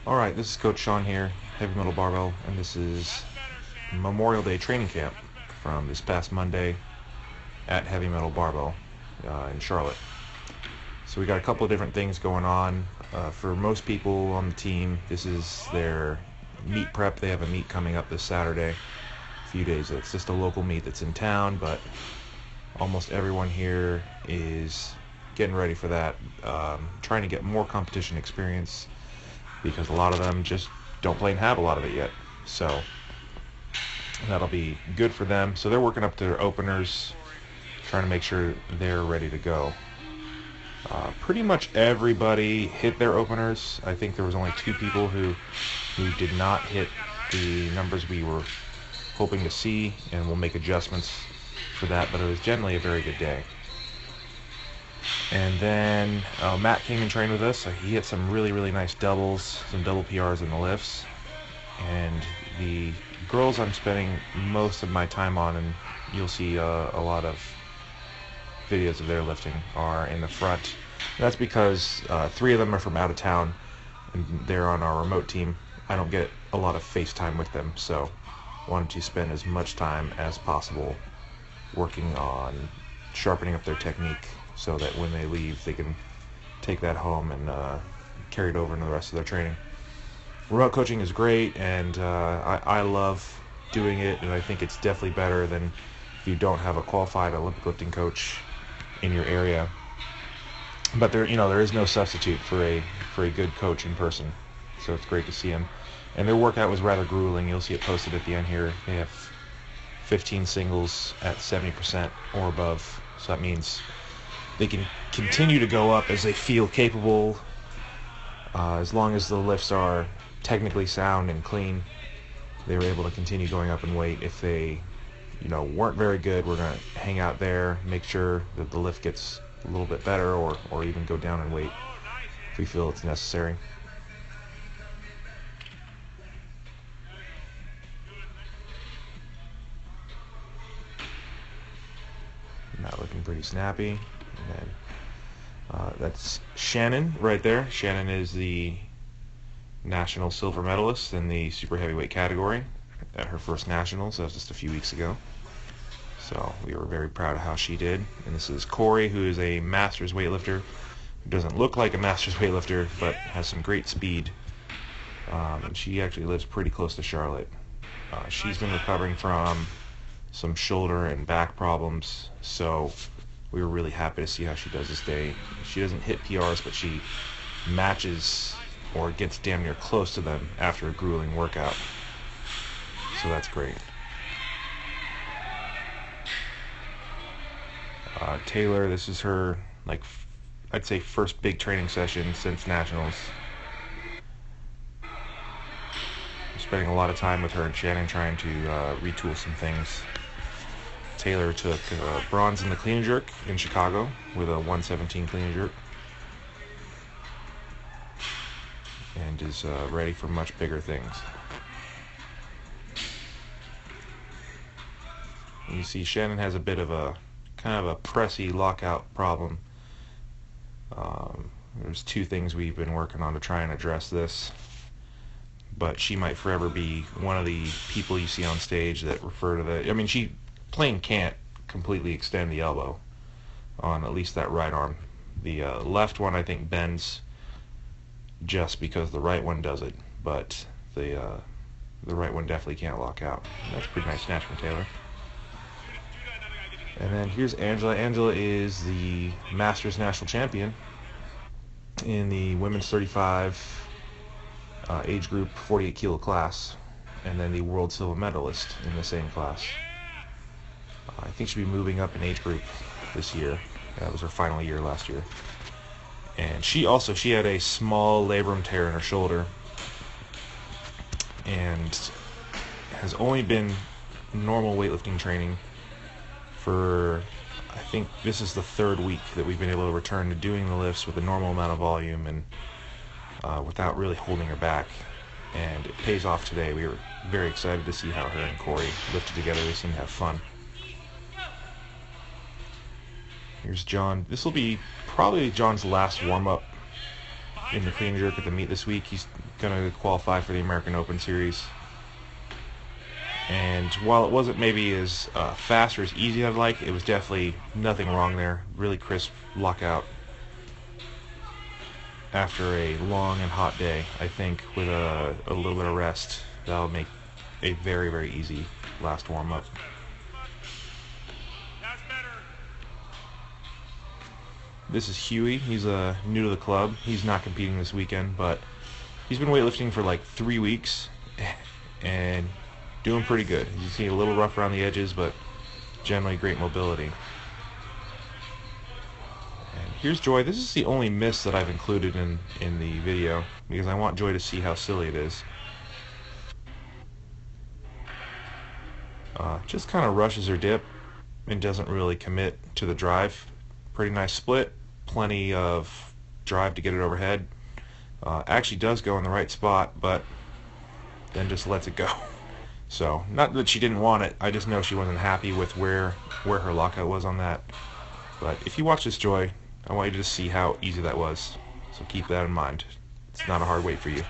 Alright, this is Coach Sean here, Heavy Metal Barbell, and this is Memorial Day training camp from this past Monday at Heavy Metal Barbell in Charlotte. So we got a couple of different things going on. For most people on the team, this is their meet prep. They have a meet coming up this Saturday, a few days. It's just a local meet that's in town, but almost everyone here is getting ready for that, trying to get more competition experience, because a lot of them just don't play and have a lot of it yet. So that'll be good for them. So they're working up to their openers, trying to make sure they're ready to go. Pretty much everybody hit their openers. I think there was only 2 people who did not hit the numbers we were hoping to see, and we'll make adjustments for that, but it was generally a very good day. And then Matt came and trained with us. He hit some really nice doubles, some double PRs in the lifts. And the girls I'm spending most of my time on, and you'll see a lot of videos of their lifting, are in the front. And that's because 3 of them are from out of town, and they're on our remote team. I don't get a lot of FaceTime with them, so I wanted to spend as much time as possible working on sharpening up their technique, so that when they leave, they can take that home and carry it over into the rest of their training. Remote coaching is great, and I love doing it, and I think it's definitely better than if you don't have a qualified Olympic lifting coach in your area. But there is no substitute for a good coach in person, so it's great to see them. And their workout was rather grueling. You'll see it posted at the end here. They have 15 singles at 70% or above, so that means they can continue to go up as they feel capable, as long as the lifts are technically sound and clean. They were able to continue going up in weight. If they weren't very good, we're going to hang out there, make sure that the lift gets a little bit better, or even go down in weight if we feel it's necessary. Not looking pretty snappy. And then that's Shannon right there. Shannon is the national silver medalist in the super heavyweight category at her first nationals. That was just a few weeks ago. So we were very proud of how she did. And this is Corey, who is a master's weightlifter, who doesn't look like a master's weightlifter, but has some great speed. And she actually lives pretty close to Charlotte. She's been recovering from some shoulder and back problems, so we were really happy to see how she does this day. She doesn't hit PRs, but she matches or gets damn near close to them after a grueling workout. So that's great. Taylor, this is her, I'd say, first big training session since nationals. I'm spending a lot of time with her and Shannon trying to retool some things. Taylor took bronze in the clean and jerk in Chicago with a 117 clean and jerk, and is ready for much bigger things. You see Shannon has a bit of a kind of a pressy lockout problem. There's 2 things we've been working on to try and address this, but she might forever be one of the people you see on stage that refer to the, I mean, she plain can't completely extend the elbow on at least that right arm. The left one, I think, bends just because the right one does it, but the right one definitely can't lock out. That's a pretty nice snatch from Taylor. And then here's Angela. Angela is the Masters National Champion in the women's 35 age group 48 kilo class, and then the world silver medalist in the same class. I think she'll be moving up in age group this year. That was her final year last year. And she had a small labrum tear in her shoulder, and has only been normal weightlifting training for, I think this is the 3rd week that we've been able to return to doing the lifts with a normal amount of volume and without really holding her back. And it pays off today. We were very excited to see how her and Corey lifted together. They seem to have fun. Here's John. This will be probably John's last warm-up in the clean and jerk at the meet this week. He's gonna qualify for the American Open Series. And while it wasn't maybe as fast or as easy as I'd like, it was definitely nothing wrong there. Really crisp lockout. After a long and hot day, I think with a little bit of rest, that'll make a very, very easy last warm-up. This is Huey. He's new to the club. He's not competing this weekend, but he's been weightlifting for like 3 weeks and doing pretty good. You see a little rough around the edges, but generally great mobility. And here's Joy. This is the only miss that I've included in the video because I want Joy to see how silly it is. Just kind of rushes her dip and doesn't really commit to the drive. Pretty nice split. Plenty of drive to get it overhead. Actually does go in the right spot, but then just lets it go. So, not that she didn't want it, I just know she wasn't happy with where her lockout was on that. But if you watch this, Joy, I want you to just see how easy that was. So keep that in mind. It's not a hard weight for you.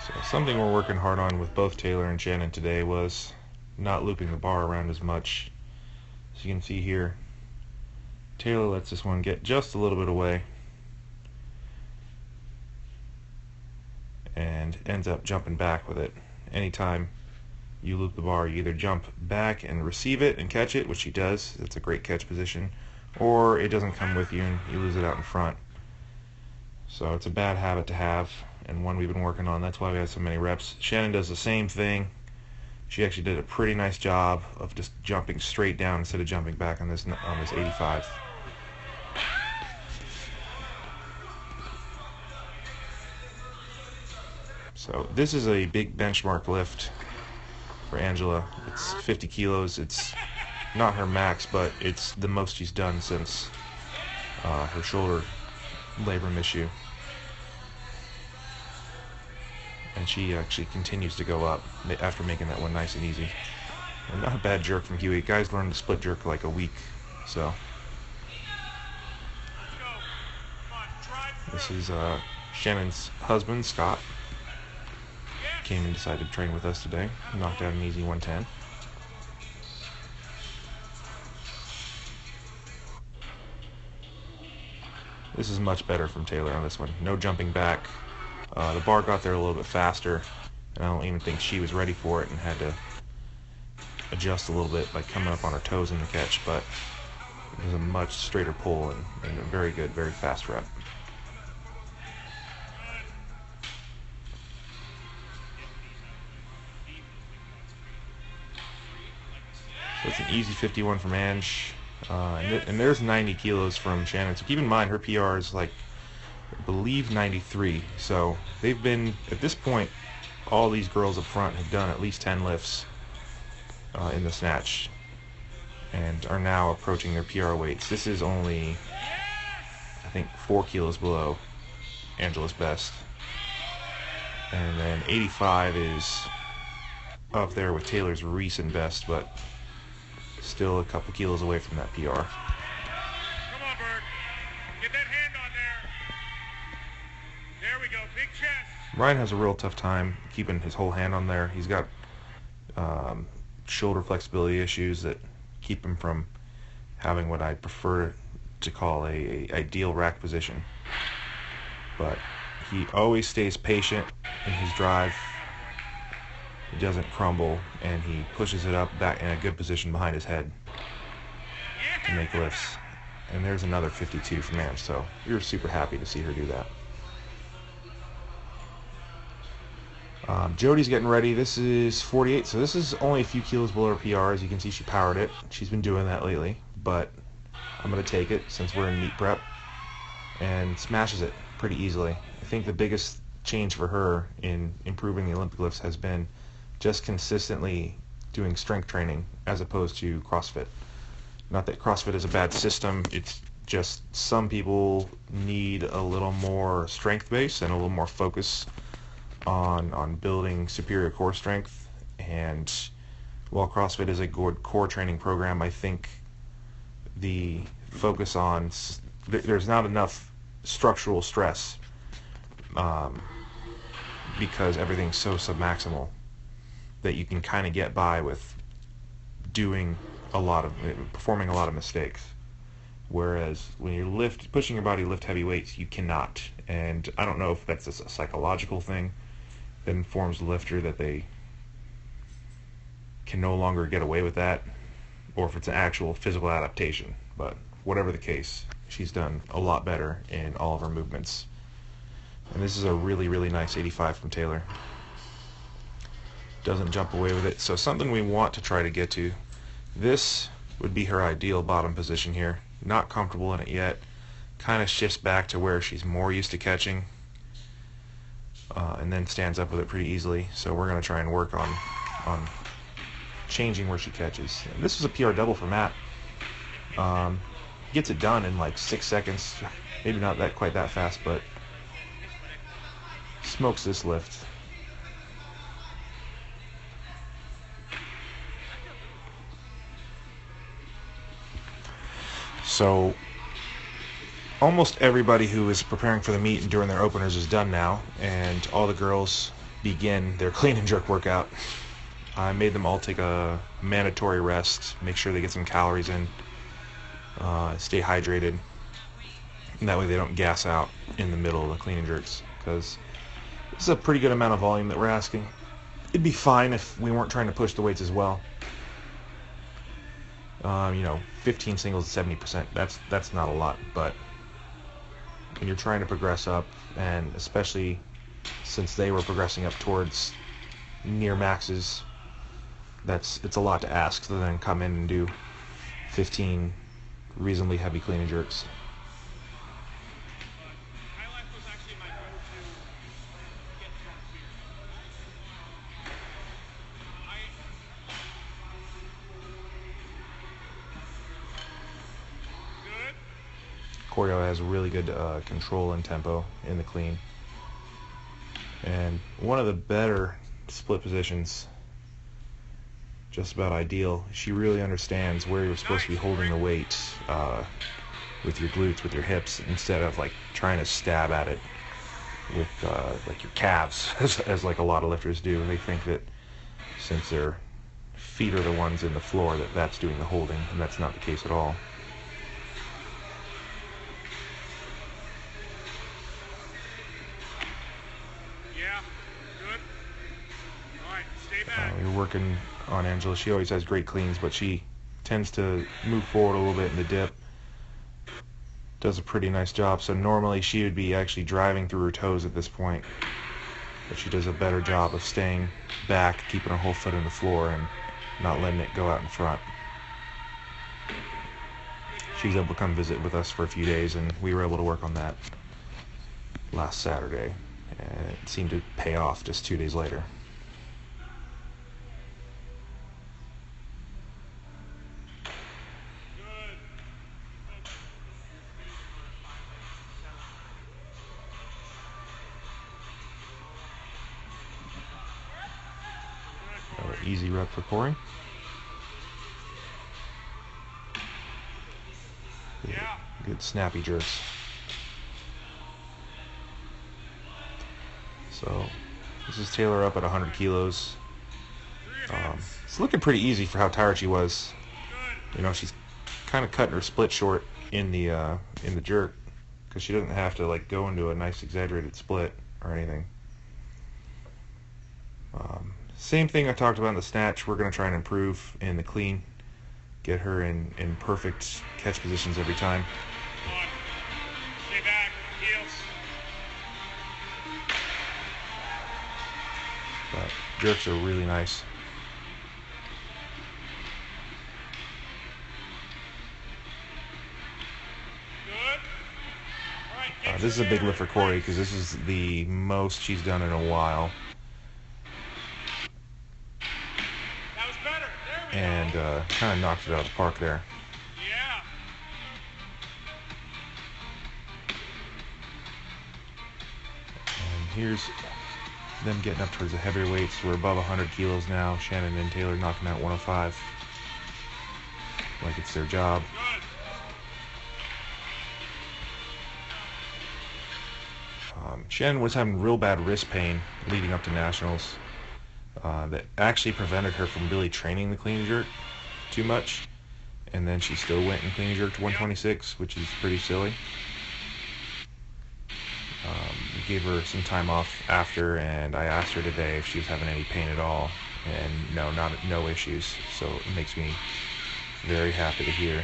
So something we're working hard on with both Taylor and Shannon today was not looping the bar around as much. As you can see here, Taylor lets this one get just a little bit away and ends up jumping back with it. Anytime you loop the bar, you either jump back and receive it and catch it, which she does, it's a great catch position, or it doesn't come with you and you lose it out in front. So it's a bad habit to have and one we've been working on. That's why we have so many reps. Shannon does the same thing. She actually did a pretty nice job of just jumping straight down instead of jumping back on this 85. So this is a big benchmark lift for Angela. It's 50 kilos. It's not her max, but it's the most she's done since her shoulder labrum issue. And she actually continues to go up after making that one nice and easy. And not a bad jerk from Huey. Guys learned to split jerk like a week, so. This is Shannon's husband, Scott. Came and decided to train with us today. Knocked out an easy 110. This is much better from Taylor on this one. No jumping back. The bar got there a little bit faster, and I don't even think she was ready for it and had to adjust a little bit by coming up on her toes in the catch, but it was a much straighter pull and a very good, very fast rep. So it's an easy 51 from Ange, and there's 90 kilos from Shannon. So keep in mind her PR is like, I believe 93. So they've been, at this point, all these girls up front have done at least 10 lifts in the snatch and are now approaching their PR weights. This is only, I think, 4 kilos below Angela's best. And then 85 is up there with Taylor's recent best, but still a couple kilos away from that PR. Come on, Bert. Get that hand on there. There we go. Big chest. Ryan has a real tough time keeping his whole hand on there. He's got shoulder flexibility issues that keep him from having what I prefer to call a ideal rack position. But he always stays patient in his drive. He doesn't crumble, and he pushes it up back in a good position behind his head to make lifts. And there's another 52 from Ange, so we were super happy to see her do that. Jody's getting ready. This is 48, so this is only a few kilos below her PR. As you can see, she powered it. She's been doing that lately, but I'm going to take it since we're in meet prep, and smashes it pretty easily. I think the biggest change for her in improving the Olympic lifts has been just consistently doing strength training as opposed to CrossFit. Not that CrossFit is a bad system, it's just some people need a little more strength base and a little more focus on building superior core strength, And while CrossFit is a good core training program, I think the focus on there's not enough structural stress because everything's so submaximal that you can kind of get by with doing performing a lot of mistakes. Whereas when you're pushing your body to lift heavy weights, you cannot. And I don't know if that's a psychological thing that informs the lifter that they can no longer get away with that, or if it's an actual physical adaptation. But whatever the case, she's done a lot better in all of her movements. And this is a really, really nice 85 from Taylor. Doesn't jump away with it. So something we want to try to get to. This would be her ideal bottom position here. Not comfortable in it yet. Kind of shifts back to where she's more used to catching, and then stands up with it pretty easily. So we're going to try and work on changing where she catches. And this is a PR double for Matt. Gets it done in like 6 seconds. Maybe not quite that fast, but smokes this lift. So almost everybody who is preparing for the meet and during their openers is done now, and all the girls begin their clean and jerk workout. I made them all take a mandatory rest, make sure they get some calories in, stay hydrated, and that way they don't gas out in the middle of the clean and jerks, because this is a pretty good amount of volume that we're asking. It'd be fine if we weren't trying to push the weights as well. 15 singles at 70%, that's not a lot, but when you're trying to progress up, and especially since they were progressing up towards near maxes, it's a lot to ask to then come in and do 15 reasonably heavy clean and jerks. Choreo has really good control and tempo in the clean. And one of the better split positions, just about ideal. She really understands where you're supposed to be holding the weight with your glutes, with your hips, instead of like trying to stab at it with like your calves, as like a lot of lifters do. They think that since their feet are the ones in the floor, that's doing the holding, and that's not the case at all. We're working on Angela. She always has great cleans, but she tends to move forward a little bit in the dip. Does a pretty nice job. So normally she would be actually driving through her toes at this point, but she does a better job of staying back, keeping her whole foot in the floor, and not letting it go out in front. She was able to come visit with us for a few days, and we were able to work on that last Saturday, and it seemed to pay off just 2 days later. Easy rep for Corey. Good snappy jerks. So this is Taylor up at 100 kilos. It's looking pretty easy for how tired she was. She's kind of cutting her split short in the jerk, because she doesn't have to like go into a nice exaggerated split or anything. Same thing I talked about in the snatch. We're going to try and improve in the clean. Get her in perfect catch positions every time. Stay back, heels. But jerks are really nice. Good. All right, This is a big lift for Corey, because this is the most she's done in a while. And kind of knocked it out of the park there. Yeah. And here's them getting up towards the heavier weights. We're above 100 kilos now. Shannon and Taylor knocking out 105 like it's their job. Shannon was having real bad wrist pain leading up to nationals that actually prevented her from really training the clean and jerk too much, and then she still went and clean and jerked 126, which is pretty silly. We gave her some time off after, and I asked her today if she was having any pain at all, and no issues. So it makes me very happy to hear.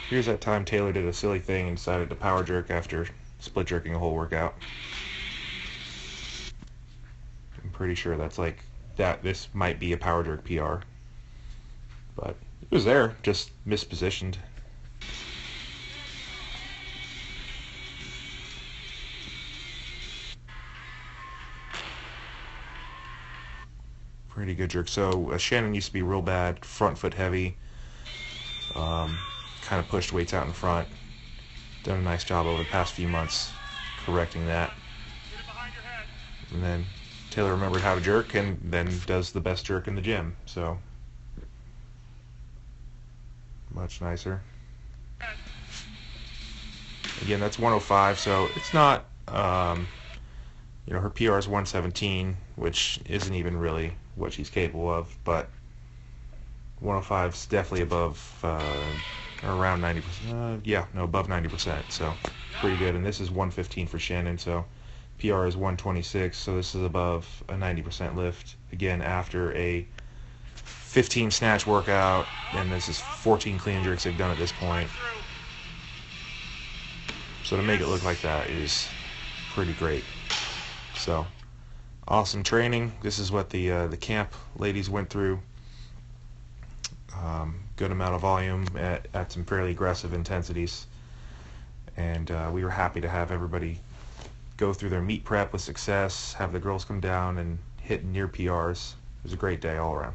Here's that time Taylor did a silly thing and decided to power jerk after split jerking a whole workout. I'm pretty sure that's like that. This might be a power jerk PR, but it was there, just mispositioned. Pretty good jerk. So Shannon used to be real bad, front foot heavy. Kind of pushed weights out in front. Done a nice job over the past few months correcting that. And then Taylor remembered how to jerk and then does the best jerk in the gym. So much nicer. Again, that's 105, so it's not, her PR is 117, which isn't even really what she's capable of, but 105 is definitely above, around 90%, above 90%, so pretty good. And this is 115 for Shannon, so PR is 126, so this is above a 90% lift, again, after a 15 snatch workout, and this is 14 clean and jerks they've done at this point. So to make it look like that is pretty great. So awesome training. This is what the camp ladies went through. Good amount of volume at some fairly aggressive intensities, and we were happy to have everybody go through their meet prep with success, have the girls come down and hit near PRs. It was a great day all around.